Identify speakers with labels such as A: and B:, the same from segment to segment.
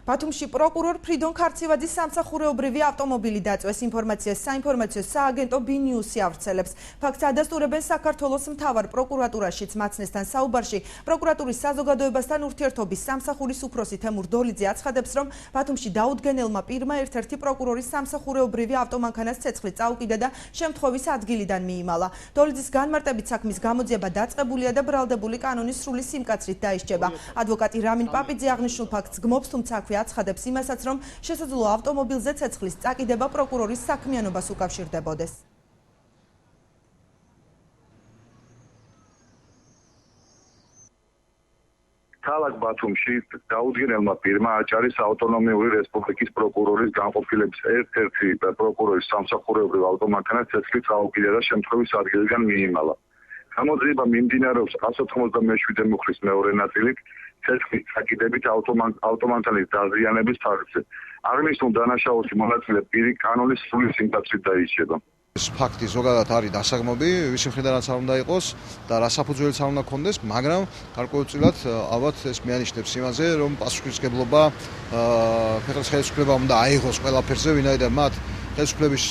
A: ბათუმში პროკურორ ფრიდონ ქარცივაძის სამსახურეობრივი ავტომობილი დაწვეს. ინფორმაციას საინფორმაციო სააგენტო ბინიუსი ავრცელებს. ფაქტს ადასტურებენ საქართველოს მთავარ პროკურატურაშიც. მაცნესთან საუბარში პროკურატურის საზოგადოებასთან ურთიერთობის სამსახურის უფროსი თემურ დოლიძე აცხადებს, რომ ბათუმში დაუდგენელმა პირმა ერთ-ერთი პროკურორის სამსახურეობრივი ავტომანქანას ცეცხლი წაუკიდა და შემთხვევის ადგილიდან მიიმალა. დოლიძის განმარტებით საქმის გამოძიება დაწყებულია და ბრალდებული კანონის სრული სიმკაცრით დაისჯება. ადვოკატი რამინ პაპიძე აღნიშნულ ფაქტს გმობს, თუმცა აქვე აცხადებს იმასაც, რომ შესაძლოა ავტომობილზე ცეცხლის წაკიდება პროკურორის საქმიანობას უკავშირდებოდეს.
B: ქალაქ ბათუმში დაუდგენელმა პირმა აჭარის ავტონომიური რესპუბლიკის პროკურორის განყოფილების ერთ-ერთი პროკურორის სამსახურეობრივ ავტომანქანას ცეცხლი წაუკიდა და შემთხვევის ადგილიდან მიიმალა. გამოძიება მიმდინარეობს 197 მუხლის მეორე ნაწილით ცეცხლის წაკიდებით ავტომანქანის დაზიანების ფაქტზე. აღნიშნულ დანაშაულში მონაწილე პირი კანონის სრული სიმკაცრით დაისჯება.
C: ეს ფაქტი ზოგადად არის დასაგმობი, ვისი მხრიდანაც არ უნდა იყოს და რა საფუძველიც არ უნდა ქონდეს, მაგრამ გარკვეულწილად ალბათ ეს მიანიშნებს იმაზე, რომ პასუხისმგებლობა ქვეყნის ხელისუფლებამ უნდა აიღოს ყველაფერზე, ვინაიდან მათ ხელისუფლების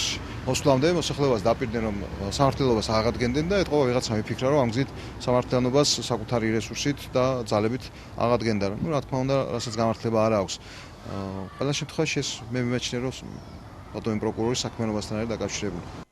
C: მოსვლამდე მოსახლეობას დაპირდნენ, რომ სამართლიანობას აღადგენდნენ და ეთყობა ვიღაცა მიფიქრა, რომ ამ გზით სამართლიანობას საკუთარი რესურსით და ძალებით აღადგენდა. რა თქმა უნდა, რასაც გამართლება არ აქვს. ყველა შემთხვევაში ეს მე მიმაჩნია, რომ ბათუმის პროკურორის საქმიანობასთან არის დაკავშირებული.